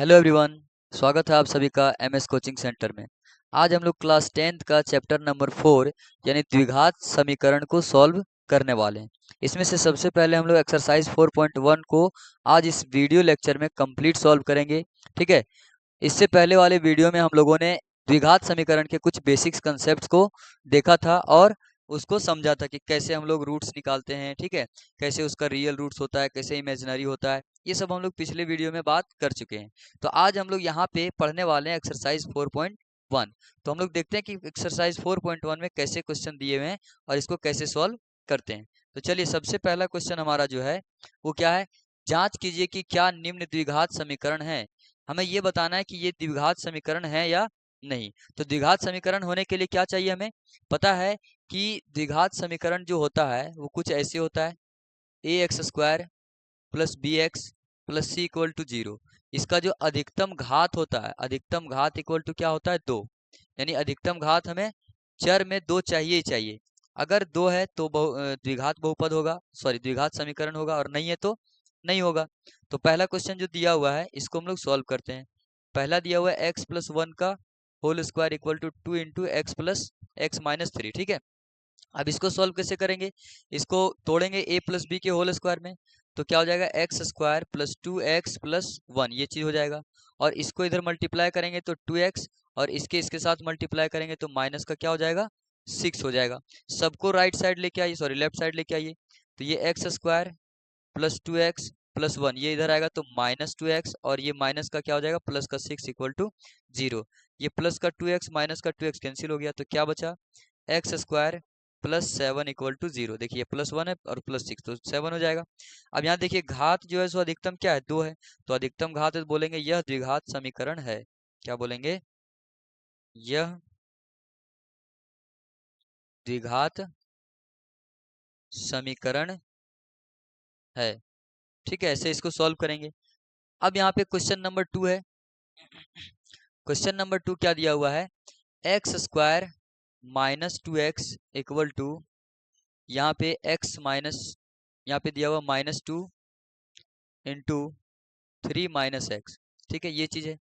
Hello everyone. स्वागत है आप सभी का एमएस कोचिंग सेंटर में। आज हम लोग क्लास 10th का चैप्टर नंबर 4 यानी द्विघात समीकरण को सॉल्व करने वाले हैं। इसमें से सबसे पहले हम लोग एक्सरसाइज 4.1 को आज इस वीडियो लेक्चर में कंप्लीट सॉल्व करेंगे। ठीक है। इससे पहले वाले वीडियो में हम लोगों ने द्विघात समीकरण के कुछ बेसिक्स कंसेप्ट को देखा था और उसको समझा था कि कैसे हम लोग रूट्स निकालते हैं। ठीक है। कैसे उसका रियल रूट्स होता है, कैसे इमेजिनरी होता है, ये सब हम लोग पिछले वीडियो में बात कर चुके हैं। तो आज हम लोग यहाँ पे पढ़ने वाले हैं एक्सरसाइज 4.1। तो हम लोग देखते हैं कि एक्सरसाइज 4.1 में कैसे क्वेश्चन दिए हुए हैं और इसको कैसे सॉल्व करते हैं। तो चलिए, सबसे पहला क्वेश्चन हमारा जो है वो क्या है। जांच कीजिए कि क्या निम्न द्विघात समीकरण है। हमें ये बताना है कि ये द्विघात समीकरण है या नहीं। तो द्विघात समीकरण होने के लिए क्या चाहिए, हमें पता है कि द्विघात समीकरण जो होता है वो कुछ ऐसे होता है। A x square plus b x plus c equal to 0। इसका जो अधिकतम घात होता है, अधिकतम घात इक्वल टू क्या होता है, 2। यानी अधिकतम घात हमें चर में 2 चाहिए ही चाहिए। अगर 2 है तो द्विघात बहुपद होगा, सॉरी द्विघात समीकरण होगा, और नहीं है तो नहीं होगा। तो पहला क्वेश्चन जो दिया हुआ है इसको हम लोग सॉल्व करते हैं। पहला दिया हुआ है एक्स प्लस 1 का whole square equal to 2 into X plus X minus 3। ठीक है। अब इसको सॉल्व कैसे करेंगे, इसको तोड़ेंगे ए प्लस बी के होल स्क्वायर में। तो क्या हो जाएगा, x square plus 2x plus 1, ये चीज हो जाएगा। और इसको इधर मल्टीप्लाई करेंगे तो 2x, और इसके साथ मल्टीप्लाई करेंगे तो माइनस का क्या हो जाएगा, 6 हो जाएगा। सबको राइट साइड लेके आइए, सॉरी लेफ्ट साइड लेके आइए। तो ये x square plus 2x plus 1 ये इधर आएगा तो माइनस 2x, और ये माइनस का क्या हो जाएगा, प्लस का 6 इक्वल टू 0। ये प्लस का 2x माइनस का 2x कैंसिल हो गया, तो क्या बचा, X square plus 7 equal to 0। देखिए प्लस 1 है और प्लस 6 तो 7 हो जाएगा। अब यहाँ देखिए घात जो है सो अधिकतम क्या है, 2 है। तो अधिकतम घात है तो बोलेंगे यह द्विघात समीकरण है। क्या बोलेंगे, यह द्विघात समीकरण है। ठीक है, ऐसे इसको सॉल्व करेंगे। अब यहाँ पे क्वेश्चन नंबर 2 है। क्वेश्चन नंबर 2 क्या दिया हुआ है, X square minus 2x equal to, यहाँ पे x माइनस, यहाँ पे दिया हुआ -2 इंटू 3 माइनस एक्स। ठीक है, ये चीज है।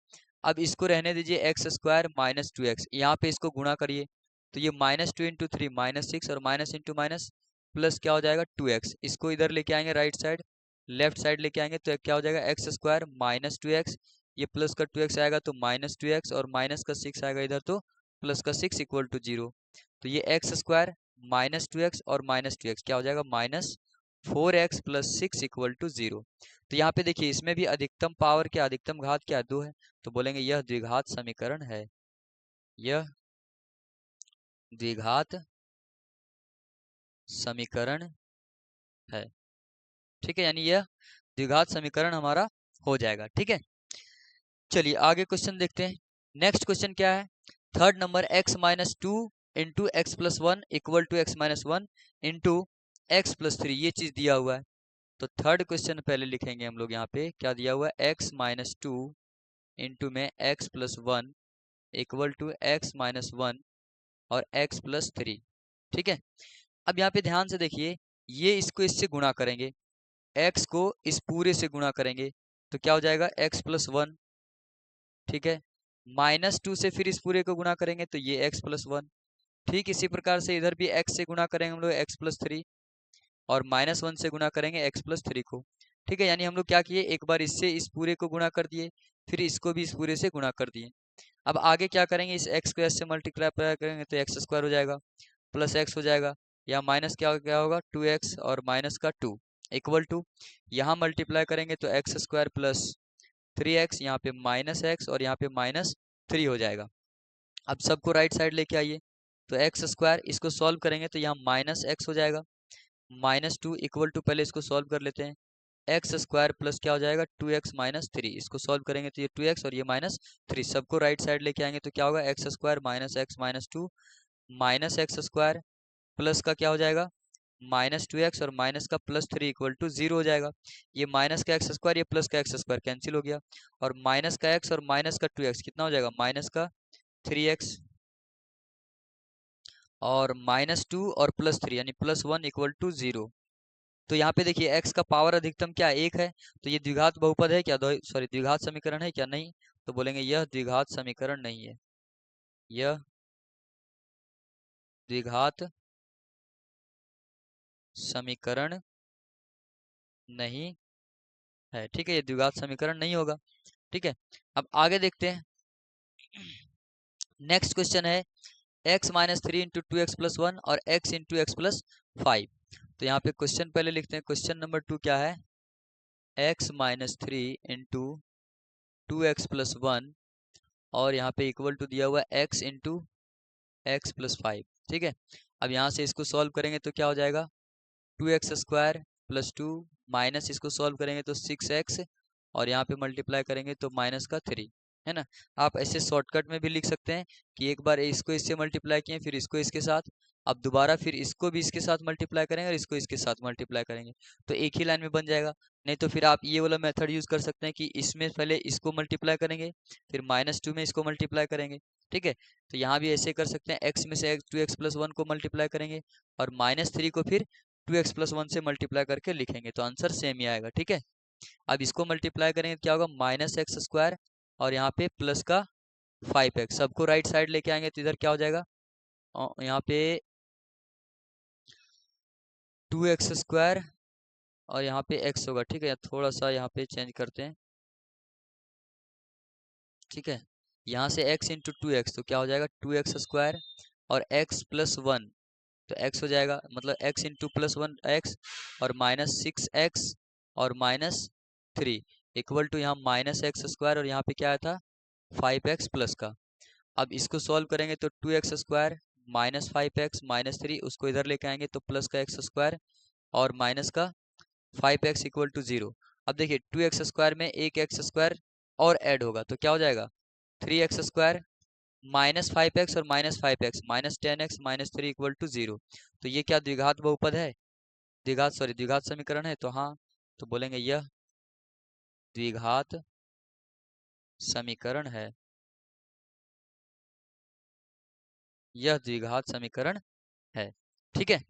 अब इसको रहने दीजिए एक्स स्क्वायर माइनस 2x, यहाँ पे इसको गुणा करिए। तो ये -2 इंटू 3 -6, और माइनस इंटू माइनस प्लस क्या हो जाएगा 2x। इसको इधर लेके आएंगे राइट साइड, लेफ्ट साइड लेके आएंगे तो क्या हो जाएगा, एक्स स्क्वायर माइनस 2x, ये प्लस का 2x आएगा तो -2x, और माइनस का 6 आएगा इधर तो प्लस का 6 इक्वल टू 0। तो ये एक्स स्क्वायर -2x और -2x क्या हो जाएगा, -4x प्लस 6 इक्वल टू 0। तो यहाँ पे देखिए इसमें भी अधिकतम पावर क्या, अधिकतम घात क्या, 2 है। तो बोलेंगे यह द्विघात समीकरण है। यह द्विघात समीकरण है। ठीक है, यानी यह द्विघात समीकरण हमारा हो जाएगा। ठीक है, चलिए आगे क्वेश्चन देखते हैं। नेक्स्ट क्वेश्चन क्या है, third number x minus 2 into X plus 1 equal to X minus 1 into X plus 3, ये चीज दिया हुआ है। तो थर्ड क्वेश्चन पहले लिखेंगे हम लोग। यहाँ पे क्या दिया हुआ है, x माइनस 2 इंटू में X plus 1 equal to X minus 1 और x प्लस 3। ठीक है। अब यहाँ पे ध्यान से देखिए, ये इसको इससे गुणा करेंगे, x को इस पूरे से गुणा करेंगे तो क्या हो जाएगा, x प्लस 1। ठीक है, -2 से फिर इस पूरे को गुणा करेंगे तो ये x प्लस 1। ठीक इसी प्रकार से इधर भी x से गुणा करेंगे हम लोग x प्लस 3, और -1 से गुणा करेंगे x प्लस 3 को। ठीक है, यानी हम लोग क्या किए, एक बार इससे इस पूरे को गुणा कर दिए, फिर इसको भी इस पूरे से गुणा कर दिए। अब आगे क्या करेंगे, इस x को s से मल्टीप्लाई करेंगे तो एक्स स्क्वायर हो जाएगा, प्लस x हो जाएगा, या माइनस क्या होगा 2x और माइनस का 2 इक्वल टू, यहाँ मल्टीप्लाई करेंगे तो एक्स स्क्वायर प्लस 3x, यहाँ पे -x और यहाँ पे -3 हो जाएगा। अब सबको राइट साइड लेके आइए। तो एक्स स्क्वायर इसको सॉल्व करेंगे तो यहाँ -x हो जाएगा, -2 इक्वल टू, पहले इसको सॉल्व कर लेते हैं, एक्स स्क्वायर प्लस क्या हो जाएगा 2x माइनस 3। इसको सॉल्व करेंगे तो ये 2x और ये -3, सबको राइट साइड लेके आएंगे तो क्या होगा, x square minus x minus 2 minus x square plus का क्या हो जाएगा, -2x और माइनस का +3 इक्वल टू 0 हो जाएगा। ये माइनस का एक्स स्क्वायर, ये प्लस का एक्स स्क्वायर कैंसिल हो गया, और माइनस का x और माइनस का 2x कितना हो जाएगा, माइनस का 3x और -2 और +3 यानी +1 इक्वल टू 0। तो यहाँ पे देखिए x का पावर अधिकतम क्या 1 है, तो ये द्विघात बहुपद है क्या, सॉरी द्विघात समीकरण है क्या, नहीं। तो बोलेंगे यह द्विघात समीकरण नहीं है, यह द्विघात समीकरण नहीं है। ठीक है, ये द्विघात समीकरण नहीं होगा। ठीक है, अब आगे देखते हैं। नेक्स्ट क्वेश्चन है x minus three into two x plus one और x into X plus five. तो यहाँ पे क्वेश्चन पहले लिखते हैं। क्वेश्चन नंबर 2 क्या है, x minus three into two x plus one और यहाँ पे इक्वल टू दिया हुआ है x into X plus five. ठीक है, अब यहाँ से इसको सॉल्व करेंगे तो क्या हो जाएगा, two X square plus two, minus इसको सॉल्व करेंगे तो सिक्स एक्स, और यहाँ पे मल्टीप्लाई करेंगे तो माइनस का थ्री, है ना। आप ऐसे शॉर्टकट में भी लिख सकते हैं कि एक बार इसको इससे मल्टीप्लाई किए, फिर इसको इसके साथ, अब दोबारा फिर इसको भी इसके साथ मल्टीप्लाई करेंगे और इसको इसके साथ मल्टीप्लाई करेंगे, तो एक ही लाइन में बन जाएगा। नहीं तो फिर आप ये वाला मेथड यूज कर सकते हैं कि इसमें पहले इसको मल्टीप्लाई करेंगे, फिर माइनस टू में इसको मल्टीप्लाई करेंगे। ठीक है, तो यहाँ भी ऐसे कर सकते हैं, एक्स में से टू एक्स प्लस वन को मल्टीप्लाई करेंगे और माइनस थ्री को फिर टू एक्स प्लस वन से मल्टीप्लाई करके लिखेंगे, तो आंसर सेम ही आएगा। ठीक है, अब इसको मल्टीप्लाई करेंगे तो क्या होगा, माइनस एक्स स्क्वायर और यहाँ पे प्लस का फाइव एक्स, सबको राइट साइड लेके आएंगे तो इधर क्या हो जाएगा, यहाँ पे टू एक्स स्क्वायर और यहाँ पे एक्स होगा। ठीक है, थोड़ा सा यहाँ पे चेंज करते हैं। ठीक है, यहाँ से x इंटू टू एक्स तो क्या हो जाएगा, टू एक्स स्क्वायर और x प्लस वन, तो x हो जाएगा, मतलब x into plus one x और माइनस सिक्स एक्स और माइनस थ्री इक्वल टू यहाँ माइनस एक्स स्क्वायर और यहाँ पे क्या आया था, फाइव एक्स प्लस का। अब इसको सॉल्व करेंगे तो two X square minus five x minus three, उसको इधर लेके आएंगे तो प्लस का एक्स स्क्वायर और माइनस का five X equal to zero. अब देखिए टू एक्स स्क्वायर में एक एक्स स्क्वायर और ऐड होगा तो क्या हो जाएगा, three x square minus five x और minus five x minus ten x minus three equal to zero. तो ये क्या द्विघात बहुपद है, द्विघात समीकरण है, तो हाँ, तो बोलेंगे यह द्विघात समीकरण है, यह द्विघात समीकरण है। ठीक है,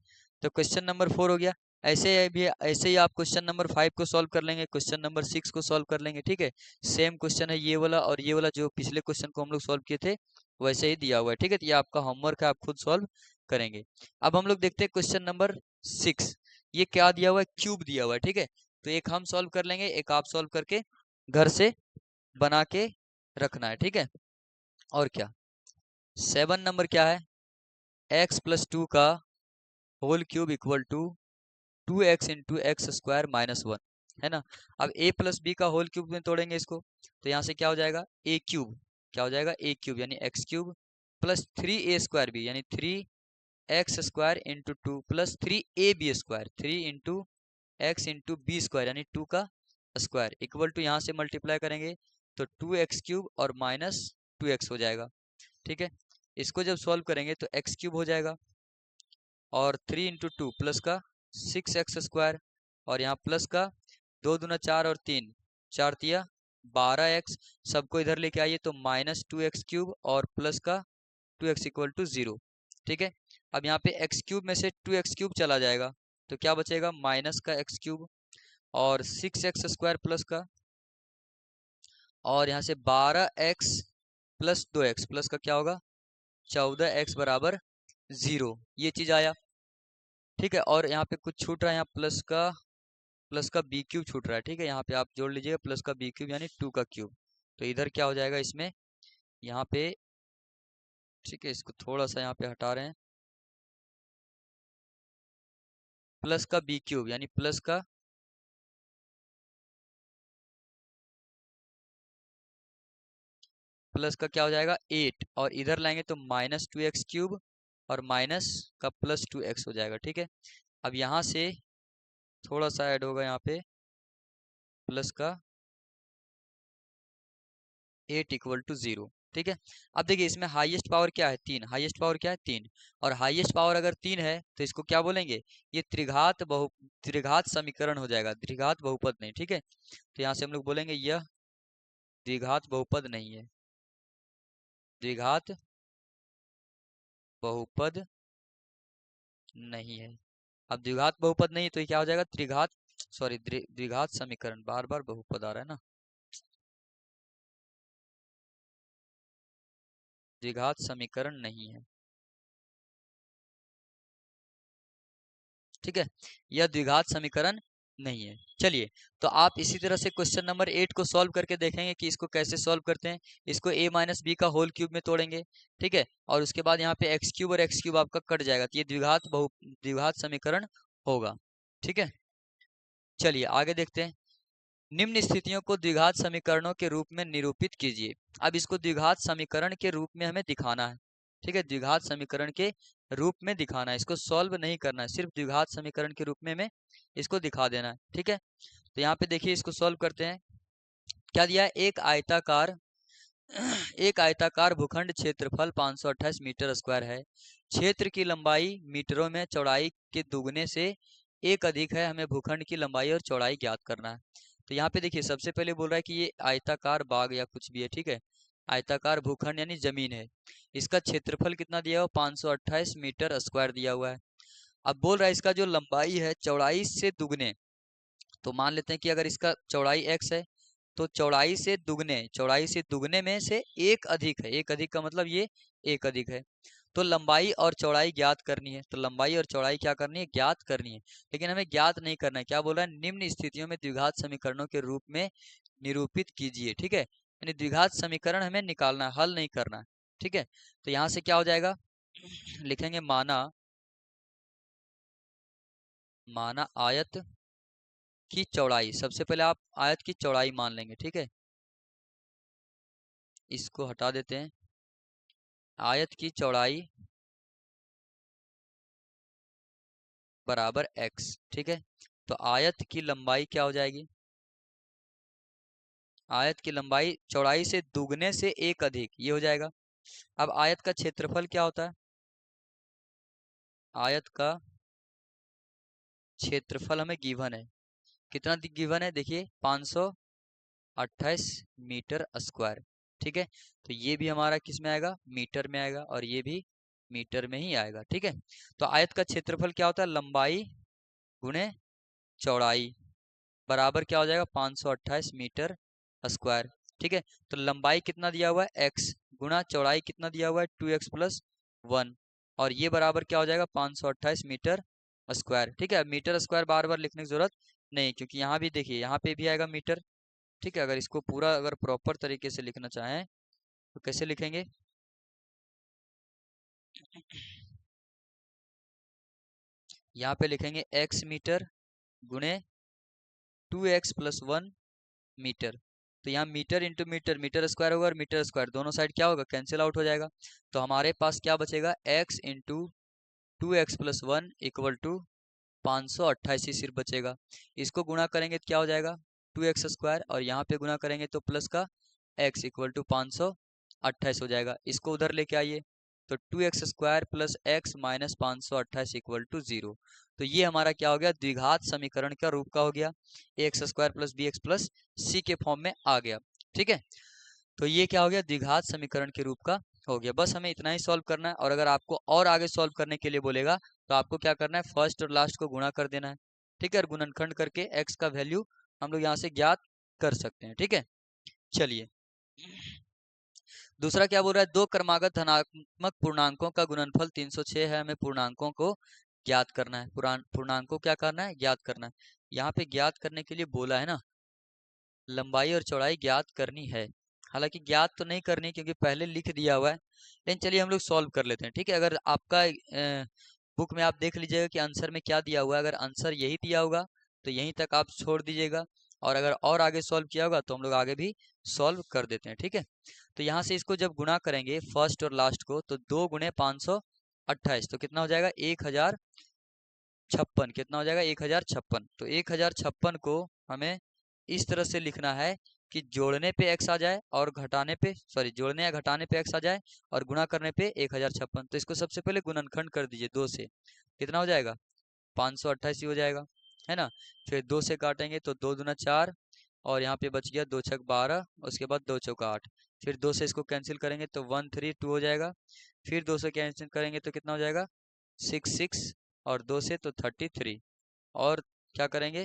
तो क्वेश्चन नंबर 4 हो गया। ऐसे ही आप क्वेश्चन नंबर 5 को सॉल्व कर लेंगे, क्वेश्चन नंबर 6 को सॉल्व कर लेंगे। ठीक है, सेम क्वेश्चन है ये वाला, और ये वाला जो पिछले क्वेश्चन को हम लोग सॉल्व किए थे वैसे ही दिया हुआ है। ठीक है, तो ये आपका होमवर्क है, आप खुद सॉल्व करेंगे। अब हम लोग देखते हैं क्वेश्चन नंबर 6। ये क्या दिया हुआ है, क्यूब दिया हुआ है। ठीक है, तो एक हम सॉल्व कर लेंगे, एक आप सॉल्व करके घर से बना के रखना है। ठीक है, और क्या, 7 नंबर क्या है, एक्स प्लस टू का whole cube equal to two X into X square minus one, है ना। अब a प्लस बी का होल क्यूब में तोड़ेंगे इसको, तो यहाँ से क्या हो जाएगा, a क्यूब, क्या हो जाएगा, a क्यूब यानी X cube plus three A square B यानी three x square into two plus three A B square, three into X into B square यानी टू का स्क्वायर इक्वल टू, यहाँ से multiply करेंगे तो टू एक्स क्यूब और minus two X हो जाएगा। ठीक है, इसको जब सॉल्व करेंगे तो एक्स क्यूब हो जाएगा और थ्री इंटू टू प्लस का सिक्स एक्स स्क्वायर और यहाँ प्लस का दो दूना चार और तीन, चार तिया बारह एक्स, सबको इधर लेके आइए तो माइनस टू एक्स क्यूब और प्लस का two X equal to zero. ठीक है, अब यहाँ पे एक्स क्यूब में से टू एक्स क्यूब चला जाएगा तो क्या बचेगा, माइनस का एक्स क्यूब और सिक्स एक्स स्क्वायर प्लस का, और यहाँ से बारह एक्स प्लस दो एक्स प्लस का क्या होगा, चौदह एक्स बराबर जीरो, ये चीज आया। ठीक है, और यहाँ पे कुछ छूट रहा है, यहाँ प्लस का बी क्यूब छूट रहा है। ठीक है, यहाँ पे आप जोड़ लीजिएगा प्लस का बी क्यूब यानी टू का क्यूब, तो इधर क्या हो जाएगा इसमें, यहाँ पे, ठीक है, इसको थोड़ा सा यहाँ पे हटा रहे हैं, प्लस का बी क्यूब यानी प्लस का क्या हो जाएगा एट, और इधर लाएंगे तो माइनस टू एक्स क्यूब और माइनस का प्लस टू एक्स हो जाएगा। ठीक है, अब यहाँ से थोड़ा सा ऐड होगा यहाँ पे प्लस का एट इक्वल टू जीरो। ठीक है, अब देखिए इसमें हाईएस्ट पावर क्या है, तीन, हाईएस्ट पावर क्या है, तीन, और हाईएस्ट पावर अगर तीन है तो इसको क्या बोलेंगे, ये त्रिघात समीकरण हो जाएगा, द्विघात बहुपद नहीं। ठीक है, तो यहाँ से हम लोग बोलेंगे यह द्विघात बहुपद नहीं है, द्विघात बहुपद नहीं है। अब द्विघात बहुपद नहीं है तो ये क्या हो जाएगा, त्रिघात, सॉरी द्विघात समीकरण, बार बार बहुपद आ रहा है ना, द्विघात समीकरण नहीं है। ठीक है, यह द्विघात समीकरण नहीं है। चलिए, तो आप इसी तरह से क्वेश्चन नंबर 8 को सॉल्व करके देखेंगे कि इसको कैसे सॉल्व करते हैं। इसको a माइनस बी का होल क्यूब में तोड़ेंगे। ठीक है, और उसके बाद यहाँ पे एक्स क्यूब और एक्स क्यूब आपका कट जाएगा, तो ये द्विघात समीकरण होगा। ठीक है, चलिए आगे देखते हैं। निम्न स्थितियों को द्विघात समीकरणों के रूप में निरूपित कीजिए। अब इसको द्विघात समीकरण के रूप में हमें दिखाना है। ठीक है, द्विघात समीकरण के रूप में दिखाना है, इसको सॉल्व नहीं करना है, सिर्फ द्विघात समीकरण के रूप में हमें इसको दिखा देना है। ठीक है, तो यहाँ पे देखिए इसको सॉल्व करते हैं। क्या दिया है, एक आयताकार भूखंड क्षेत्रफल 528 मीटर स्क्वायर है। क्षेत्र की लंबाई मीटरों में, चौड़ाई के दुगने से एक अधिक है। हमें भूखंड की लंबाई और चौड़ाई ज्ञात करना है। तो यहाँ पे देखिए सबसे पहले बोल रहा है कि ये आयताकार बाग या कुछ भी है। ठीक है, आयताकार भूखंड यानी जमीन है, इसका क्षेत्रफल कितना दिया हुआ, 528 मीटर स्क्वायर दिया हुआ है। अब बोल रहा है इसका जो लंबाई है चौड़ाई से दुगने, तो मान लेते हैं कि अगर इसका चौड़ाई x है तो चौड़ाई से दुगने में से एक अधिक है। एक अधिक का मतलब ये एक अधिक है, तो लंबाई और चौड़ाई ज्ञात करनी है। तो लंबाई और चौड़ाई क्या करनी है, ज्ञात करनी है। लेकिन हमें ज्ञात नहीं करना है, क्या बोल रहा है, निम्न स्थितियों में द्विघात समीकरणों के रूप में निरूपित कीजिए। ठीक है, यानी द्विघात समीकरण हमें निकालना है, हल नहीं करना है। ठीक है, तो यहाँ से क्या हो जाएगा, लिखेंगे माना आयत की चौड़ाई। सबसे पहले आप आयत की चौड़ाई मान लेंगे। ठीक है, इसको हटा देते हैं, आयत की चौड़ाई बराबर x। ठीक है, तो आयत की लंबाई क्या हो जाएगी, आयत की लंबाई चौड़ाई से दुगने से एक अधिक, ये हो जाएगा। अब आयत का क्षेत्रफल क्या होता है, आयत का क्षेत्रफल हमें गिवन है, कितना गिवन है, देखिए 528 मीटर स्क्वायर। ठीक है, तो ये भी हमारा किस में आएगा, मीटर में आएगा, और ये भी मीटर में ही आएगा। ठीक है, तो आयत का क्षेत्रफल क्या होता है, लंबाई गुणे चौड़ाई बराबर क्या हो जाएगा, 528 मीटर स्क्वायर। ठीक है, तो लंबाई कितना दिया हुआ है x, गुणा चौड़ाई कितना दिया हुआ है 2x प्लस 1, और ये बराबर क्या हो जाएगा 528 मीटर स्क्वायर। ठीक है, मीटर स्क्वायर बार बार लिखने की जरूरत नहीं, क्योंकि यहाँ भी देखिए यहाँ पे भी आएगा मीटर। ठीक है, अगर इसको पूरा अगर प्रॉपर तरीके से लिखना चाहें तो कैसे लिखेंगे, यहाँ पे लिखेंगे x मीटर गुणे 2x प्लस 1 मीटर। तो यहाँ metre into metre, metre square होगा, और मीटर स्क्वायर दोनों साइड क्या होगा, कैंसिल आउट हो जाएगा। तो हमारे पास क्या बचेगा, x into 2x plus 1 equal to 528 सिर्फ बचेगा। इसको गुणा करेंगे तो क्या हो जाएगा, 2x स्क्वायर, और यहाँ पे गुणा करेंगे तो प्लस का x इक्वल टू 528 हो जाएगा। इसको उधर लेके आइए, तो 2x square plus x minus 528 equal to 0। तो ये हमारा क्या हो गया, द्विघात समीकरण का रूप का हो गया, x square plus b x plus c के फॉर्म में आ गया। ठीक है, तो ये क्या हो गया, द्विघात समीकरण के रूप का हो गया। बस हमें इतना ही सॉल्व करना है, और अगर आपको और आगे सॉल्व करने के लिए बोलेगा तो आपको क्या करना है, फर्स्ट और लास्ट को गुणा कर देना है। ठीक है, और गुणनखंड करके x का वैल्यू हम लोग यहाँ से ज्ञात कर सकते हैं। ठीक है, चलिए दूसरा क्या बोल रहा है, दो क्रमागत धनात्मक पूर्णांकों का गुणनफल 306 है। हमें पूर्णांकों को ज्ञात करना है, पूर्णांकों क्या करना है, ज्ञात करना है। यहाँ पे ज्ञात करने के लिए बोला है ना, लंबाई और चौड़ाई ज्ञात करनी है। हालांकि ज्ञात तो नहीं करनी क्योंकि पहले लिख दिया हुआ है, लेकिन चलिए हम लोग सॉल्व कर लेते हैं। ठीक है, अगर आपका बुक में आप देख लीजिएगा कि आंसर में क्या दिया हुआ है। अगर आंसर यही दिया होगा तो यहीं तक आप छोड़ दीजिएगा, और अगर और आगे सॉल्व किया होगा तो हम लोग आगे भी सॉल्व कर देते हैं। ठीक है, तो यहाँ से इसको जब गुणा करेंगे फर्स्ट और लास्ट को, तो 2 गुणे 528 तो कितना हो जाएगा, 1056। कितना हो जाएगा, 1056। तो 1056 को हमें इस तरह से लिखना है कि जोड़ने पे x आ जाए और घटाने पे, सॉरी जोड़ने या घटाने पे x आ जाए, और गुणा करने पे 1056। तो इसको सबसे पहले गुणनखंड कर दीजिए 2 से, कितना हो जाएगा, 528 हो जाएगा, है ना। फिर 2 से काटेंगे तो 2 दूना 4, और यहाँ पे बच गया 2 छक 12, उसके बाद 2 चौका 8। फिर 2 से इसको कैंसिल करेंगे तो 132 हो जाएगा। फिर 2 से कैंसिल करेंगे तो कितना हो जाएगा, 66, और 2 से तो 33, और क्या करेंगे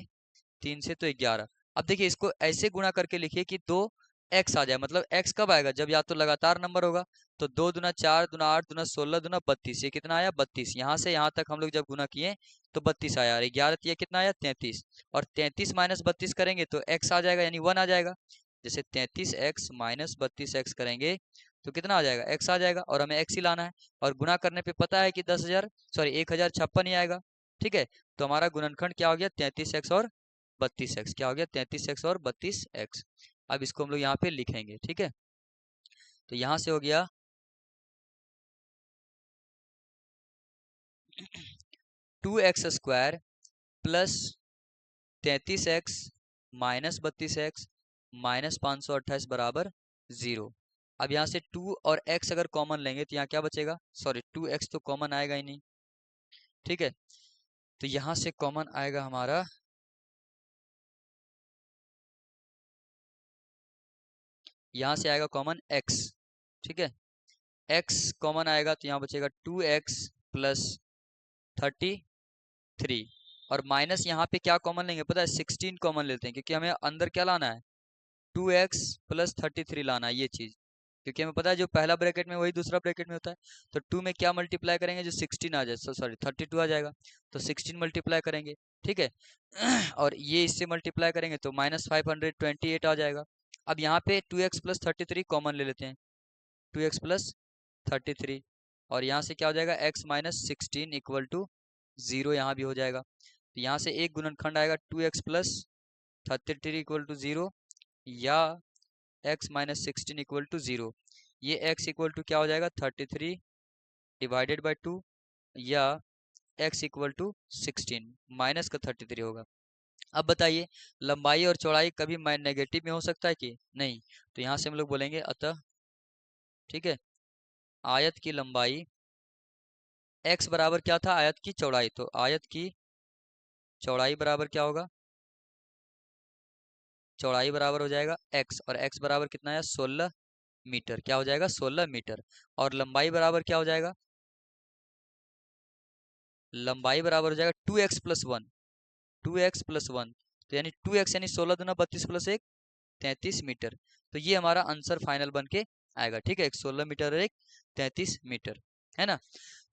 3 से तो 11। अब देखिए इसको ऐसे गुणा करके लिखिए कि 2x आ जाए, मतलब x कब आएगा, जब या तो लगातार नंबर होगा। तो 2 दूना 4 दूना 8 दूना 16 दूना 32, ये कितना आया 32। यहाँ से यहाँ तक हम लोग जब गुना किए तो 32 आया, और 11 ये कितना आया 33, और 33 माइनस 32 करेंगे तो x आ जाएगा, यानी 1 आ जाएगा। जैसे 33x माइनस 32x करेंगे तो कितना आ जाएगा x आ जाएगा, और हमें x ही लाना है। और गुना करने पे पता है कि 10,000 सॉरी 1056 ही आएगा। ठीक है, तो हमारा गुणनखंड क्या हो गया 33x और 32x, क्या हो गया 33x और 32x। अब इसको हम लोग यहाँ पे लिखेंगे। ठीक है, तो यहाँ से हो गया 2x² plus 33x minus 32x minus 528 बराबर 0। अब यहाँ से 2 और x अगर कॉमन लेंगे तो यहाँ क्या बचेगा, सॉरी 2x तो कॉमन आएगा ही नहीं। ठीक है, तो यहाँ से कॉमन आएगा हमारा, यहाँ से आएगा कॉमन x। ठीक है, x कॉमन आएगा तो यहाँ बचेगा 2x प्लस 33, और माइनस यहाँ पे क्या कॉमन लेंगे पता है 16 कॉमन लेते हैं, क्योंकि हमें अंदर क्या लाना है 2x प्लस 33 लाना है ये चीज, क्योंकि हमें पता है जो पहला ब्रैकेट में वही दूसरा ब्रैकेट में होता है। तो 2 में क्या मल्टीप्लाई करेंगे जो 16 आ जाए, सॉरी 32 आ जाएगा, तो 16 मल्टीप्लाई करेंगे। ठीक है और ये इससे मल्टीप्लाई करेंगे तो माइनस 528 आ जाएगा। अब यहाँ पे 2x प्लस 33 कॉमन ले लेते हैं, 2x प्लस 33, और यहाँ से क्या हो जाएगा x माइनस 16 इक्वल टू 0, यहाँ भी हो जाएगा। तो यहाँ से एक गुणनखंड आएगा 2x प्लस 33 इक्वल टू 0, या x माइनस 16 इक्वल टू 0। ये x इक्वल टू क्या हो जाएगा 33 डिवाइडेड बाई 2, या x इक्वल टू 16 माइनस का 33 होगा। अब बताइए लंबाई और चौड़ाई कभी नेगेटिव में हो सकता है कि नहीं, तो यहाँ से हम लोग बोलेंगे अतः, ठीक है, आयत की लंबाई x बराबर क्या था आयत की चौड़ाई, तो आयत की चौड़ाई बराबर क्या होगा, चौड़ाई बराबर हो जाएगा x, और x बराबर कितना है 16 मीटर, क्या हो जाएगा 16 मीटर। और लंबाई बराबर क्या हो जाएगा, लंबाई बराबर हो जाएगा 2x प्लस 1, 2x प्लस 1, तो यानी 2x यानी 16 दूना 32 प्लस 1 33 मीटर। तो ये हमारा आंसर फाइनल बन के आएगा। ठीक है, एक 16 मीटर और एक 33 मीटर, है ना।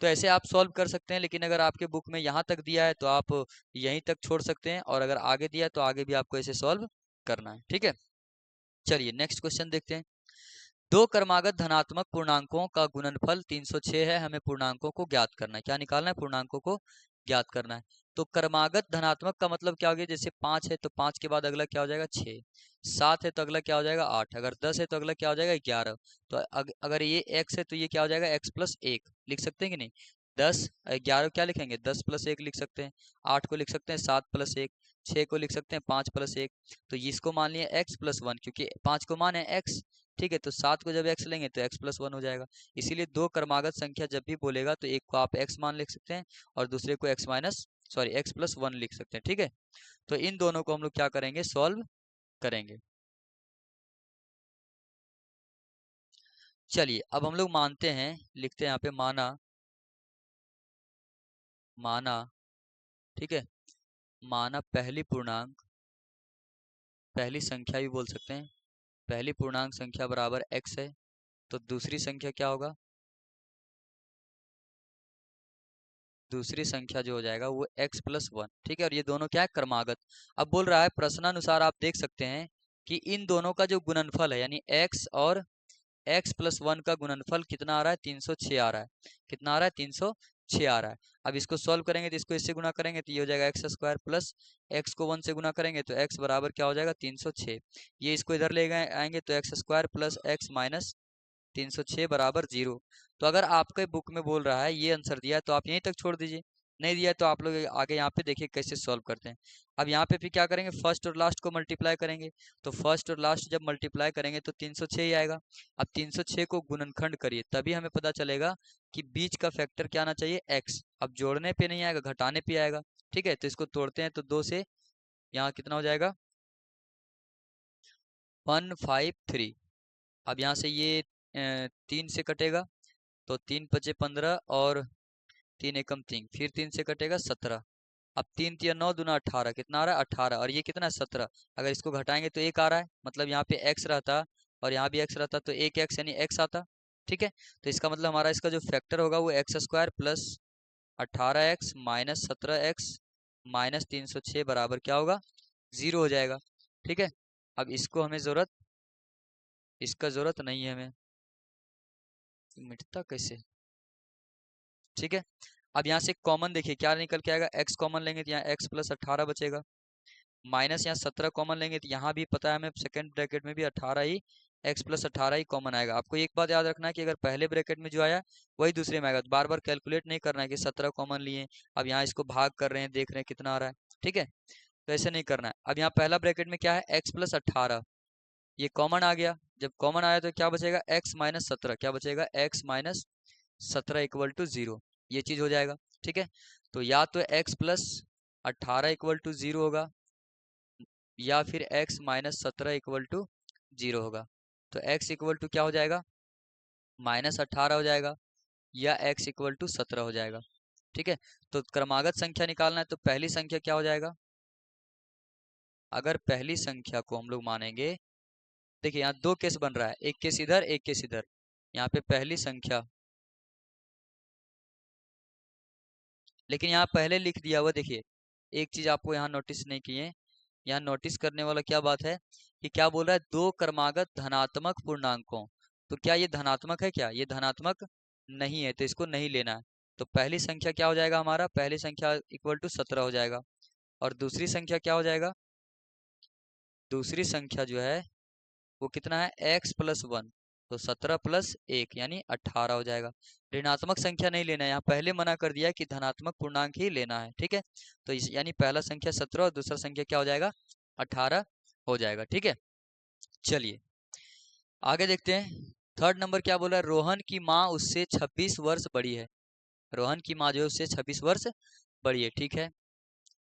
तो ऐसे आप सॉल्व कर सकते हैं, लेकिन अगर आपके बुक में यहाँ तक दिया है तो आप यहीं तक छोड़ सकते हैं, और अगर आगे दिया है तो आगे भी आपको ऐसे सॉल्व करना है। ठीक है, चलिए नेक्स्ट क्वेश्चन देखते हैं। दो क्रमागत धनात्मक पूर्णांकों का गुणनफल 306 है, हमें पूर्णांकों को ज्ञात करना है। क्या निकालना है, पूर्णांकों को ज्ञात करना है। तो क्रमागत धनात्मक का मतलब क्या हो गया, जैसे 5 है तो 5 के बाद अगला क्या हो जाएगा 6, 7 है तो अगला क्या हो जाएगा 8, अगर 10 है तो अगला क्या हो जाएगा 11। तो अगर ये x है तो ये क्या हो जाएगा x प्लस 1 लिख सकते हैं कि नहीं। 10 11 क्या लिखेंगे 10 प्लस 1 लिख सकते हैं, 8 को लिख सकते हैं 7 प्लस 1, 6 को लिख सकते हैं 5 प्लस 1। तो इसको मान लिया x प्लस 1, क्योंकि 5 को मान है x। ठीक है, तो 7 को जब x लेंगे तो x प्लस 1 हो जाएगा। इसीलिए दो क्रमागत संख्या जब भी बोलेगा तो एक को आप x मान लिख सकते हैं और दूसरे को x minus sorry x plus 1 लिख सकते हैं। ठीक है, तो इन दोनों को हम लोग क्या करेंगे सॉल्व करेंगे। चलिए अब हम लोग मानते हैं, लिखते हैं यहाँ पे माना, माना, ठीक है, माना पहली पूर्णांक, पहली संख्या भी बोल सकते हैं, पहली पूर्णांक संख्या बराबर x है, तो दूसरी संख्या क्या होगा, दूसरी संख्या जो हो जाएगा वो x प्लस 1। ठीक है, और ये दोनों क्या है क्रमागत। अब बोल रहा है प्रश्नानुसार आप देख सकते हैं कि इन दोनों का जो गुणनफल है यानी x और x प्लस 1 का गुणनफल कितना आ रहा है 306 आ रहा है, कितना आ रहा है 306 आ रहा है। अब इसको सॉल्व करेंगे तो इसको इससे गुना करेंगे तो ये हो जाएगा x² प्लस x को 1 से गुना करेंगे तो x बराबर क्या हो जाएगा 306। ये इसको इधर ले गए आएंगे तो x² प्लस x माइनस 306 बराबर 0। तो अगर आपके बुक में बोल रहा है ये आंसर दिया है तो आप यहीं तक छोड़ दीजिए, नहीं दिया है तो आप लोग आगे यहाँ पे देखिए कैसे सॉल्व करते हैं। अब यहाँ पे फिर क्या करेंगे फर्स्ट और लास्ट को मल्टीप्लाई करेंगे, तो फर्स्ट और लास्ट जब मल्टीप्लाई करेंगे तो 306 ही आएगा। अब 306 को गुणनखंड करिए तभी हमें पता चलेगा कि बीच का फैक्टर क्या आना चाहिए x। अब जोड़ने पे नहीं आएगा घटाने पे आएगा। ठीक है, तो इसको तोड़ते हैं तो 2 से यहाँ कितना हो जाएगा 153। अब यहाँ से ये 3 से कटेगा तो 3 पचे 15 और 3 एकम 3, फिर 3 से कटेगा 17। अब 3 तिया 9 दूना 18, कितना आ रहा है 18, और ये कितना है 17। अगर इसको घटाएंगे तो 1 आ रहा है, मतलब यहाँ पे x रहता और यहाँ भी x रहता तो 1x यानी x आता। ठीक है, तो इसका मतलब हमारा इसका जो फैक्टर होगा वो x square plus 18x minus 17x minus 306 बराबर क्या होगा 0 हो जाएगा। ठीक है, अब इसको हमें इसका जरूरत नहीं है हमें, मिटता कैसे। ठीक है, अब यहाँ से कॉमन देखिए क्या निकल के आएगा, x कॉमन लेंगे तो यहाँ x प्लस 18 बचेगा, माइनस यहाँ 17 कॉमन लेंगे तो यहाँ भी पता है हमें सेकंड ब्रैकेट में भी 18 ही, x प्लस 18 ही कॉमन आएगा। आपको एक बात याद रखना है कि अगर पहले ब्रैकेट में जो आया वही दूसरे में आएगा, तो बार बार कैलकुलेट नहीं करना है कि 17 कॉमन लिए, अब यहाँ इसको भाग कर रहे हैं, देख रहे हैं कितना आ रहा है। ठीक है, तो ऐसे नहीं करना है। अब यहाँ पहला ब्रैकेट में क्या है x प्लस 18, ये कॉमन आ गया, जब कॉमन आया तो क्या बचेगा x माइनस 17, क्या बचेगा x माइनस 17 इक्वल टू 0, ये चीज हो जाएगा। ठीक है, तो या तो x प्लस 18 इक्वल टू 0 होगा या फिर x माइनस 17 इक्वल टू 0 होगा। तो x इक्वल टू क्या हो जाएगा माइनस 18 हो जाएगा या x इक्वल टू 17 हो जाएगा। ठीक है, तो क्रमागत संख्या निकालना है तो पहली संख्या क्या हो जाएगा, अगर पहली संख्या को हम लोग मानेंगे, देखिए यहाँ दो केस बन रहा है, एक केस इधर एक केस इधर। यहाँ पे पहली संख्या, लेकिन यहाँ पहले लिख दिया हुआ, देखिए एक चीज आपको यहाँ नोटिस नहीं किए, यहाँ नोटिस करने वाला क्या बात है कि क्या बोल रहा है, दो क्रमागत धनात्मक पूर्णांकों, तो क्या ये धनात्मक है, क्या ये धनात्मक नहीं है, तो इसको नहीं लेना है। तो पहली संख्या क्या हो जाएगा हमारा, पहली संख्या इक्वल टू 17 हो जाएगा, और दूसरी संख्या क्या हो जाएगा, दूसरी संख्या जो है वो कितना है x प्लस 1, तो 17 प्लस 1 यानी 18 हो जाएगा। ऋणात्मक संख्या नहीं लेना है, यहाँ पहले मना कर दिया है कि धनात्मक पूर्णांक ही लेना है। ठीक है, तो इस यानी पहला संख्या 17 और दूसरा संख्या क्या हो जाएगा 18 हो जाएगा। ठीक है, चलिए आगे देखते हैं। थर्ड नंबर क्या बोला है, रोहन की माँ उससे 26 वर्ष बड़ी है, रोहन की माँ जो है उससे 26 वर्ष बड़ी है। ठीक है,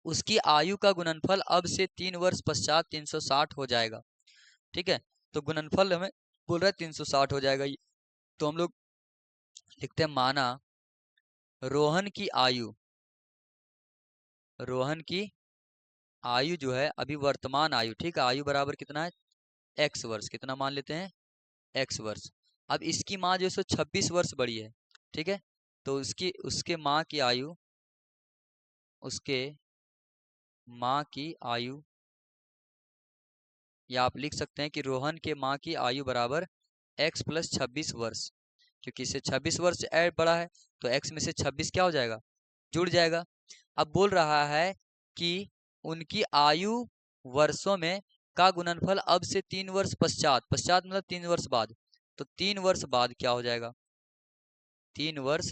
उसकी आयु का गुणनफल अब से 3 वर्ष पश्चात 360 हो जाएगा। ठीक है, तो गुणनफल हमें बोल रहा है 360 हो जाएगा, तो हम लोग लिखते हैं माना रोहन की आयु, रोहन की आयु जो है अभी वर्तमान आयु, ठीक है, आयु बराबर कितना है x वर्ष, कितना मान लेते हैं x वर्ष। अब इसकी माँ जो है 26 वर्ष बड़ी है। ठीक है, तो उसकी उसके माँ की आयु, उसके माँ की आयु, या आप लिख सकते हैं कि रोहन के माँ की आयु बराबर x प्लस 26 वर्ष, क्योंकि इससे 26 वर्ष ऐड बड़ा है तो x में से 26 क्या हो जाएगा जुड़ जाएगा। अब बोल रहा है कि उनकी आयु वर्षों में का गुणनफल अब से 3 वर्ष पश्चात, पश्चात मतलब 3 वर्ष बाद, तो 3 वर्ष बाद क्या हो जाएगा 3 वर्ष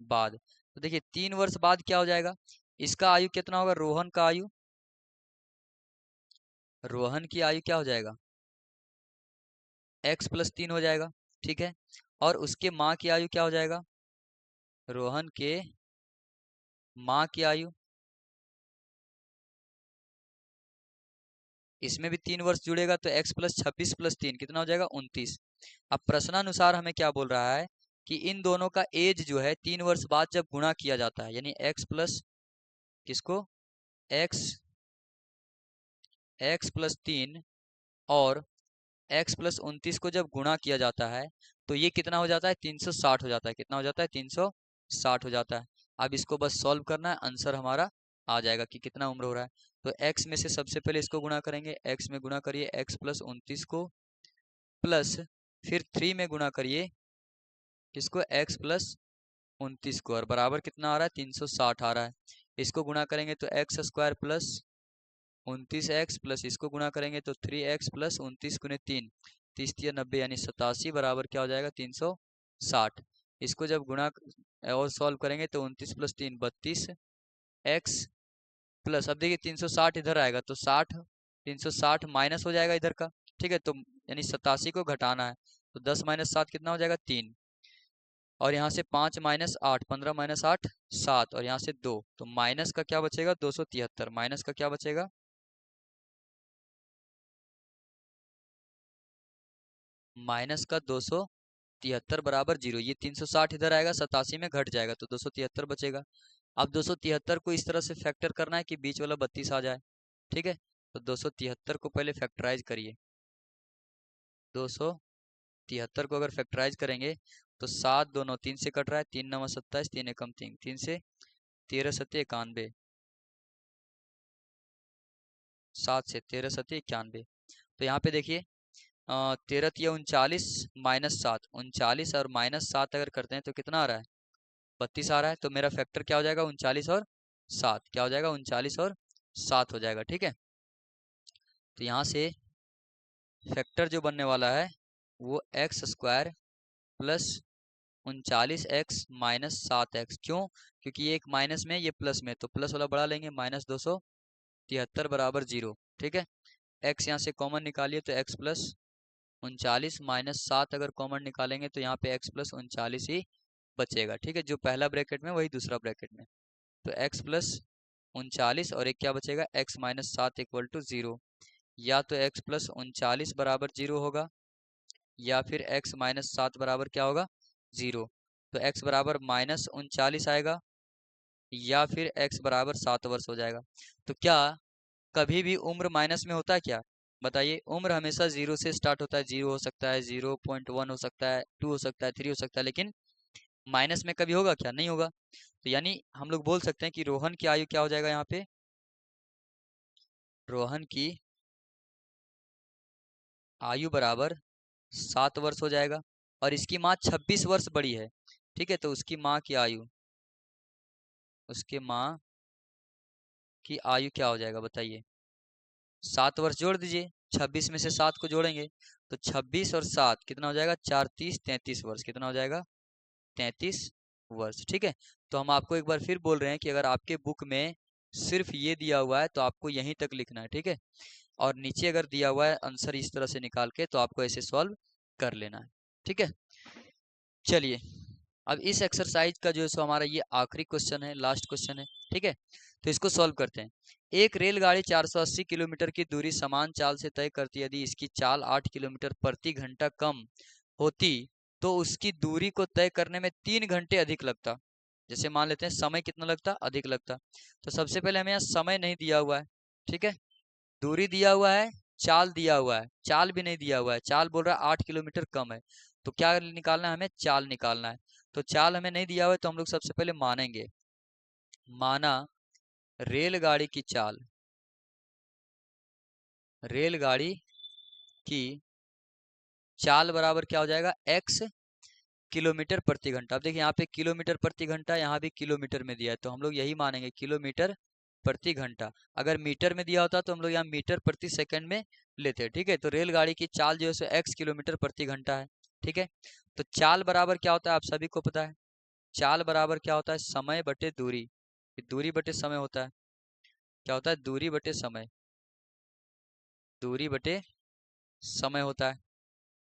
बाद, तो देखिए 3 वर्ष बाद क्या हो जाएगा, इसका आयु कितना होगा, रोहन का आयु, रोहन की आयु क्या हो जाएगा x प्लस 3 हो जाएगा। ठीक है, और उसके माँ की आयु क्या हो जाएगा, रोहन के माँ की आयु, इसमें भी 3 वर्ष जुड़ेगा तो x प्लस 26 प्लस 3 कितना हो जाएगा 29। अब प्रश्नानुसार हमें क्या बोल रहा है कि इन दोनों का एज जो है 3 वर्ष बाद जब गुणा किया जाता है, यानी x प्लस किसको x, x प्लस 3 और x प्लस 29 को जब गुणा किया जाता है तो ये कितना हो जाता है 360 हो जाता है, कितना हो जाता है 360 हो जाता है। अब इसको बस सॉल्व करना है, आंसर हमारा आ जाएगा कि कितना उम्र हो रहा है। तो x में से सबसे पहले इसको गुणा करेंगे, x में गुणा करिए x प्लस 29 को, प्लस फिर 3 में गुणा करिए इसको x प्लस 29 को, और बराबर कितना आ रहा है 360 आ रहा है। इसको गुणा करेंगे तो x square plus 29x plus इसको गुणा करेंगे तो 3x प्लस 29 गुने 3, 30×3 = 90 यानी 87 बराबर क्या हो जाएगा 360। इसको जब गुणा और सॉल्व करेंगे तो 29 प्लस 3 32 x प्लस, अब देखिए 360 इधर आएगा तो 60, 360 माइनस हो जाएगा इधर का। ठीक है, तो यानी 87 को घटाना है तो 10 माइनस 7 कितना हो जाएगा 3, और यहाँ से 5 माइनस 8, 15 माइनस 8 7, और यहाँ से 2, तो माइनस का क्या बचेगा 273, माइनस का क्या बचेगा माइनस का 273 73 बराबर 0। ये 360 इधर आएगा, 87 में घट जाएगा तो 273 बचेगा। अब 273 को इस तरह से फैक्टर करना है कि बीच वाला 32 आ जाए। ठीक है, तो 273 को पहले फैक्टराइज करिए। 273 को अगर फैक्टराइज करेंगे तो 7 दोनों 3 से कट रहा है, 3 9 27, 3 एकम 3, 3 से 13 सत्य 91, 7 से 13 सत्य 91। तो यहाँ पे देखिए 13 या 39 -7, 39 और -7 अगर करते हैं तो कितना आ रहा है, 32 आ रहा है। तो मेरा फैक्टर क्या हो जाएगा, 39 और 7, क्या हो जाएगा, 39 और 7 हो जाएगा। ठीक है, तो यहाँ से फैक्टर जो बनने वाला है वो x² plus 39x minus 7x। क्यों, क्योंकि ये एक माइनस में ये प्लस में, तो प्लस वाला बड़ा लेंगे, -273 बराबर 0। ठीक है, x यहाँ से कॉमन निकालिए तो x प्लस 39 -7 अगर कॉमन निकालेंगे तो यहाँ पे x प्लस 39 ही बचेगा। ठीक है, जो पहला ब्रैकेट में वही दूसरा ब्रैकेट में, तो x प्लस 39 और एक क्या बचेगा, x माइनस 7 इक्वल टू 0। या तो x प्लस 39 बराबर 0 होगा या फिर x माइनस 7 बराबर क्या होगा, 0। तो x बराबर -39 आएगा या फिर x बराबर 7 वर्ष हो जाएगा। तो क्या कभी भी उम्र माइनस में होता है क्या, बताइए। उम्र हमेशा 0 से स्टार्ट होता है, 0 हो सकता है, 0.1 हो सकता है, 2 हो सकता है, 3 हो सकता है, लेकिन माइनस में कभी होगा क्या, नहीं होगा। तो यानी हम लोग बोल सकते हैं कि रोहन की आयु क्या हो जाएगा, यहाँ पे रोहन की आयु बराबर 7 वर्ष हो जाएगा। और इसकी माँ 26 वर्ष बड़ी है। ठीक है, तो उसकी माँ की आयु, उसके माँ की आयु क्या हो जाएगा बताइए, 7 वर्ष जोड़ दीजिए, 26 में से 7 को जोड़ेंगे तो 26 और 7 कितना हो जाएगा, 4 30 33 वर्ष, कितना हो जाएगा, 33 वर्ष। ठीक है, तो हम आपको एक बार फिर बोल रहे हैं कि अगर आपके बुक में सिर्फ ये दिया हुआ है तो आपको यहीं तक लिखना है। ठीक है, और नीचे अगर दिया हुआ है आंसर इस तरह से निकाल के तो आपको ऐसे सॉल्व कर लेना है। ठीक है, चलिए अब इस एक्सरसाइज का जो है सो हमारा ये आखिरी क्वेश्चन है, लास्ट क्वेश्चन है। ठीक है, तो इसको सॉल्व करते हैं। एक रेलगाड़ी 480 किलोमीटर की दूरी समान चाल से तय करती है। यदि इसकी चाल 8 किलोमीटर प्रति घंटा कम होती तो उसकी दूरी को तय करने में 3 घंटे अधिक लगता। जैसे मान लेते हैं समय कितना लगता, अधिक लगता। तो सबसे पहले हमें यहाँ समय नहीं दिया हुआ है। ठीक है, दूरी दिया हुआ है, चाल दिया हुआ है, चाल भी नहीं दिया हुआ है। चाल बोल रहा है 8 किलोमीटर कम है, तो क्या निकालना है, हमें चाल निकालना है। तो चाल हमें नहीं दिया हुआ है तो हम लोग सबसे पहले मानेंगे, माना रेलगाड़ी की चाल, रेलगाड़ी की चाल बराबर क्या हो जाएगा, x किलोमीटर प्रति घंटा। अब देखिए यहाँ पे किलोमीटर प्रति घंटा, यहाँ भी किलोमीटर में दिया है तो हम लोग यही मानेंगे किलोमीटर प्रति घंटा। अगर मीटर में दिया होता तो हम लोग यहाँ मीटर प्रति सेकंड में लेते हैं। ठीक है, तो रेलगाड़ी की चाल जो है सो x किलोमीटर प्रति घंटा है। ठीक है, तो चाल बराबर क्या होता है आप सभी को पता है, चाल बराबर क्या होता है, समय बटे दूरी, दूरी बटे समय होता है। क्या होता है, दूरी बटे समय, दूरी बटे समय होता है।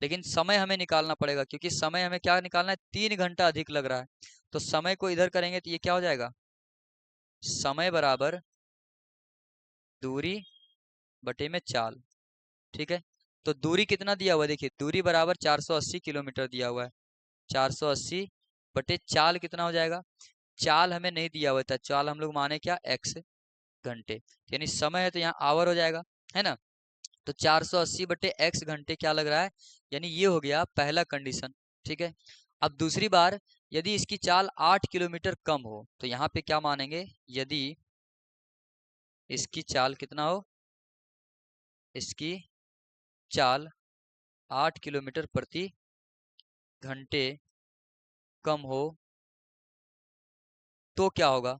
लेकिन समय हमें निकालना पड़ेगा क्योंकि समय हमें क्या निकालना है, 3 घंटा अधिक लग रहा है। तो समय को इधर करेंगे तो ये क्या हो जाएगा, समय बराबर दूरी बटे में चाल। ठीक है, तो दूरी कितना दिया हुआ है, देखिए दूरी बराबर 480 किलोमीटर दिया हुआ है। 480 बटे चाल कितना हो जाएगा, चाल हमें नहीं दिया हुआ था, चाल हम लोग माने क्या, x घंटे, यानी समय है तो यहाँ आवर हो जाएगा, है ना। तो 480 बटे x घंटे क्या लग रहा है, यानी ये हो गया पहला कंडीशन। ठीक है, अब दूसरी बार यदि इसकी चाल 8 किलोमीटर कम हो तो यहाँ पे क्या मानेंगे, यदि इसकी चाल कितना हो, इसकी चाल 8 किलोमीटर प्रति घंटे कम हो तो क्या होगा,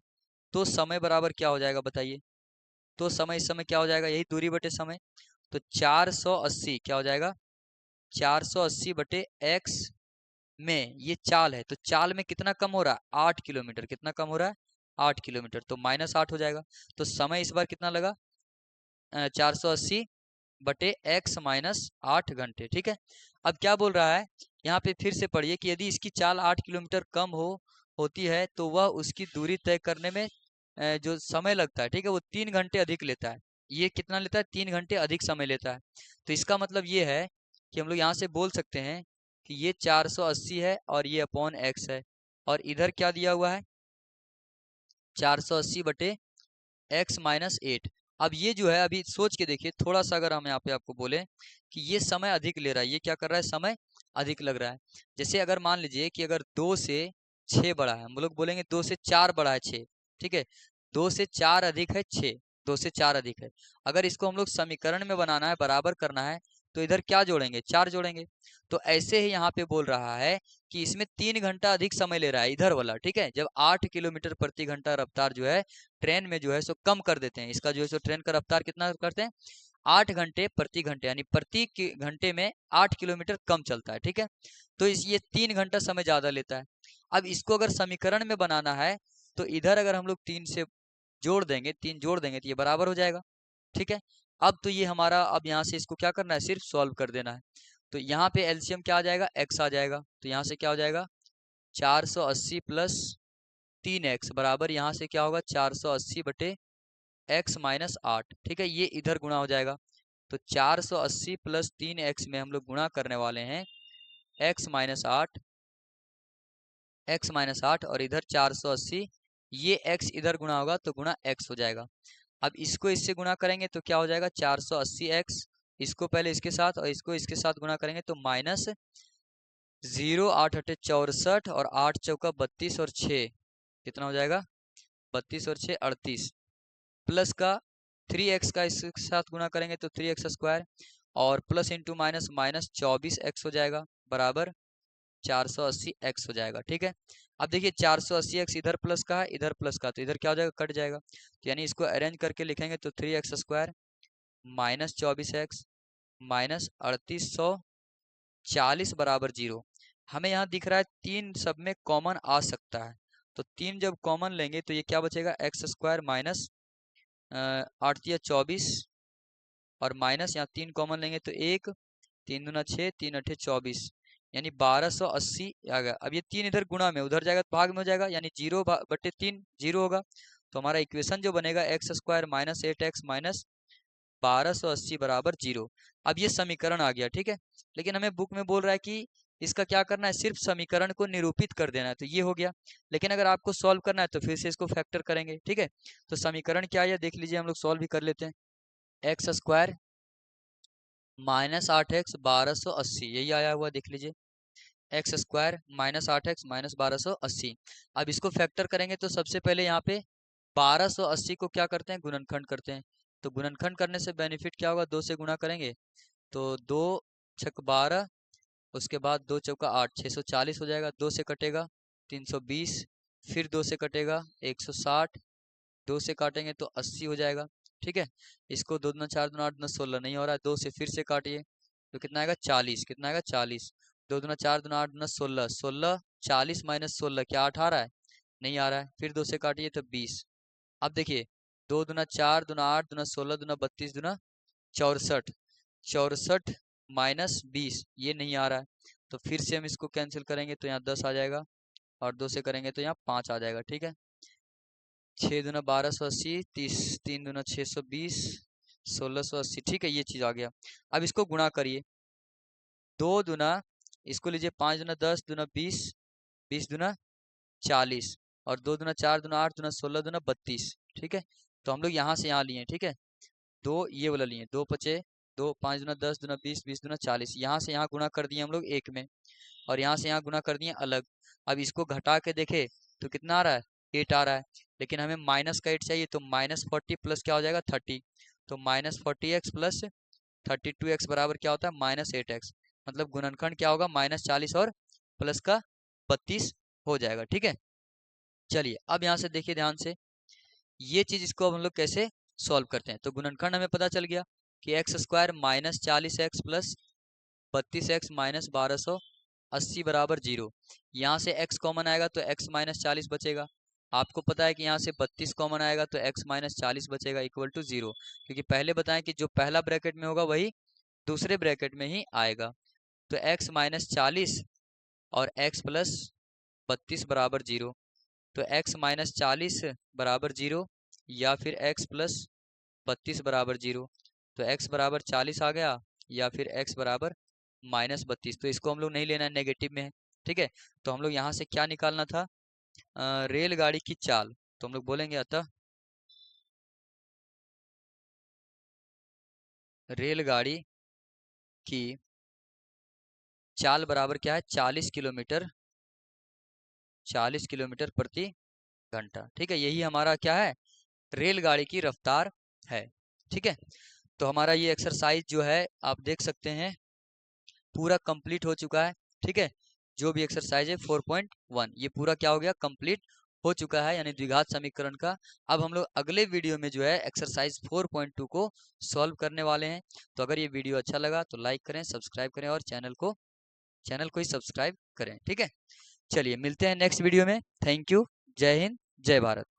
तो समय बराबर क्या हो जाएगा बताइए। तो समय इस समय क्या हो जाएगा, यही दूरी बटे समय। तो 480 क्या हो जाएगा, 480 बटे x में ये चाल है तो चाल में कितना कम हो रहा है, 8 किलोमीटर, कितना कम हो रहा है, 8 किलोमीटर, तो -8 हो जाएगा। तो समय इस बार कितना लगा, 480 बटे x माइनस 8 घंटे। ठीक है, अब क्या बोल रहा है, यहाँ पे फिर से पढ़िए कि यदि इसकी चाल 8 किलोमीटर कम होती है तो वह उसकी दूरी तय करने में जो समय लगता है, ठीक है, वो 3 घंटे अधिक लेता है। ये कितना लेता है, 3 घंटे अधिक समय लेता है। तो इसका मतलब ये है कि हम लोग यहाँ से बोल सकते हैं कि ये 480 है और ये अपॉन x है, और इधर क्या दिया हुआ है 480 बटे x माइनस 8। अब ये जो है अभी सोच के देखिए थोड़ा सा, अगर हम यहाँ पे आपको बोले कि ये समय अधिक ले रहा है, ये क्या कर रहा है समय अधिक लग रहा है। जैसे अगर मान लीजिए कि अगर 2 से 6 बड़ा है, हम लोग बोलेंगे 2 से 4 बड़ा है 6, ठीक है, 2 से 4 अधिक है 6, 2 से 4 अधिक है। अगर इसको हम लोग समीकरण में बनाना है, बराबर करना है, तो इधर क्या जोड़ेंगे 4 जोड़ेंगे। तो ऐसे ही यहाँ पे बोल रहा है कि इसमें 3 घंटा अधिक समय ले रहा है इधर वाला, ठीक है, जब 8 किलोमीटर प्रति घंटा रफ्तार जो है ट्रेन में जो है सो कम कर देते हैं। इसका जो है सो ट्रेन का रफ्तार कितना करते हैं 8 घंटे प्रति घंटे, यानी प्रति घंटे में 8 किलोमीटर कम चलता है, ठीक है। तो इस ये 3 घंटा समय ज्यादा लेता है। अब इसको अगर समीकरण में बनाना है तो इधर अगर हम लोग 3 से जोड़ देंगे, 3 जोड़ देंगे तो ये बराबर हो जाएगा, ठीक है। अब तो ये हमारा, अब यहाँ से इसको क्या करना है सिर्फ सॉल्व कर देना है। तो यहाँ पे एलसीएम क्या आ जाएगा x आ जाएगा, तो यहाँ से क्या हो जाएगा 480 प्लस 3x बराबर यहाँ से क्या होगा 480 बटे x माइनस 8, ठीक है, ये इधर गुणा हो जाएगा। तो 480 प्लस 3x में हम लोग गुणा करने वाले हैं x माइनस 8, और इधर 480, ये x इधर गुणा होगा तो गुणा x हो जाएगा। अब इसको इससे गुणा करेंगे तो क्या हो जाएगा 480x, इसको पहले इसके साथ और इसको इसके साथ गुणा करेंगे तो माइनस 0, 8 अठे 64 और 8 चौका 32 और 6 कितना हो जाएगा 32 और 6 38, प्लस का 3x का इसके साथ गुणा करेंगे तो 3x स्क्वायर, और plus into minus minus 24x हो जाएगा बराबर 480x हो जाएगा, ठीक है। अब देखिए 480x इधर प्लस का है इधर प्लस का, तो इधर क्या हो जाएगा कट जाएगा, तो यानी इसको अरेंज करके लिखेंगे तो 3x square minus 24x minus 3840 बराबर 0। हमें यहाँ दिख रहा है 3 सब में कॉमन आ सकता है, तो 3 जब कॉमन लेंगे तो ये क्या बचेगा एक्स स्क्वायर माइनस 8×3 = 24, और माइनस यहाँ 3 कॉमन लेंगे तो 1, 3 दूना 6, 3 अठे 24, यानी 1280 आ गया। अब ये 3 इधर गुणा में उधर जाएगा तो भाग में हो जाएगा, यानी 0 बटे 3 0 होगा। तो हमारा इक्वेशन जो बनेगा x square minus 8x minus 1280 बराबर 0। अब ये समीकरण आ गया, ठीक है। लेकिन हमें बुक में बोल रहा है कि इसका क्या करना है सिर्फ समीकरण को निरूपित कर देना है, तो ये हो गया। लेकिन अगर आपको सॉल्व करना है तो फिर से इसको फैक्टर करेंगे, ठीक है। तो समीकरण क्या है देख लीजिए, हम लोग सॉल्व भी कर लेते हैं। एक्स स्क्वायर माइनस 8x 1280, यही आया हुआ देख लीजिए, x square minus 8x minus 1280। अब इसको फैक्टर करेंगे तो सबसे पहले यहाँ पे 1280 को क्या करते हैं गुणनखंड करते हैं। तो गुणनखंड करने से बेनिफिट क्या होगा 2 से गुणा करेंगे तो 2 छक 12, उसके बाद 2 चौका 8, 640 हो जाएगा। 2 से कटेगा 320, फिर 2 से कटेगा 160, 2 से काटेंगे तो 80 हो जाएगा, ठीक है। इसको 2 दूना 4 दूना 8 दूना 16 नहीं हो रहा है, 2 से फिर से काटिए तो कितना आएगा 40, कितना आएगा 40, 2 दूना 4 दूना 8 दूना 16, 16 40 माइनस 16 क्या 8 आ रहा है, नहीं आ रहा है, फिर 2 से काटिए तो 20। अब देखिए 2 दूना 4 दूना 8 दूना 16 दूना 32 दूना 64, 64 माइनस 20 ये नहीं आ रहा है, तो फिर से हम इसको कैंसिल करेंगे तो यहाँ 10 आ जाएगा, और 2 से करेंगे तो यहाँ 5 आ जाएगा, ठीक है। 6 दूना 1280, 30 3 दूना 620, 1680, ठीक है, ये चीज आ गया। अब इसको गुणा करिए, 2 दूना इसको लीजिए 5 दूना 10 दूना 20, 20 दूना 40, और 2 दूना 4 दूना 8 दूना 16 दूना 32, ठीक है। तो हम लोग यहाँ से यहाँ लिए, ठीक है, दो ये वाला लिए, 2 पचे 2, 5 दूना 10 दूना 20, 20 दूना 40, यहाँ से यहाँ गुणा कर दिए हम लोग एक में, और यहाँ से यहाँ गुणा कर दिए अलग। अब इसको घटा के देखे तो कितना आ रहा है 8 आ रहा है, लेकिन हमें माइनस का 8 चाहिए, तो -40 प्लस क्या हो जाएगा 30, तो -40x प्लस 32x बराबर क्या होता है -8x, मतलब गुणनखंड क्या होगा -40 और प्लस का 32 हो जाएगा, ठीक है। चलिए अब यहाँ से देखिए ध्यान से, ये चीज इसको अब हम लोग कैसे सॉल्व करते हैं। तो गुणनखंड हमें पता चल गया कि x square minus 40x plus 32x minus 1280 बराबर 0। यहाँ से x कॉमन आएगा तो x माइनस 40 बचेगा। आपको पता है कि यहाँ से 32 कॉमन आएगा तो x माइनस 40 बचेगा इक्वल टू 0, क्योंकि पहले बताएं कि जो पहला ब्रैकेट में होगा वही दूसरे ब्रैकेट में ही आएगा। तो x माइनस 40 और x प्लस 32 बराबर 0, तो x माइनस 40 बराबर 0 या फिर x प्लस 32 बराबर 0। तो x बराबर 40 आ गया या फिर x बराबर -32, तो इसको हम लोग नहीं लेना है, नेगेटिव में है। ठीक है, तो हम लोग यहाँ से क्या निकालना था, रेलगाड़ी की चाल। तो हम लोग बोलेंगे अतः रेलगाड़ी की चाल बराबर क्या है, 40 किलोमीटर प्रति घंटा। ठीक है, यही हमारा क्या है, रेलगाड़ी की रफ्तार है। ठीक है, तो हमारा ये एक्सरसाइज जो है आप देख सकते हैं पूरा कंप्लीट हो चुका है। ठीक है, जो भी एक्सरसाइज है 4.1 ये पूरा क्या हो गया, कंप्लीट हो चुका है, यानी द्विघात समीकरण का। अब हम लोग अगले वीडियो में जो है एक्सरसाइज 4.2 को सॉल्व करने वाले हैं। तो अगर ये वीडियो अच्छा लगा तो लाइक करें, सब्सक्राइब करें और चैनल को ही सब्सक्राइब करें। ठीक है, चलिए मिलते हैं नेक्स्ट वीडियो में। थैंक यू, जय हिंद, जय भारत।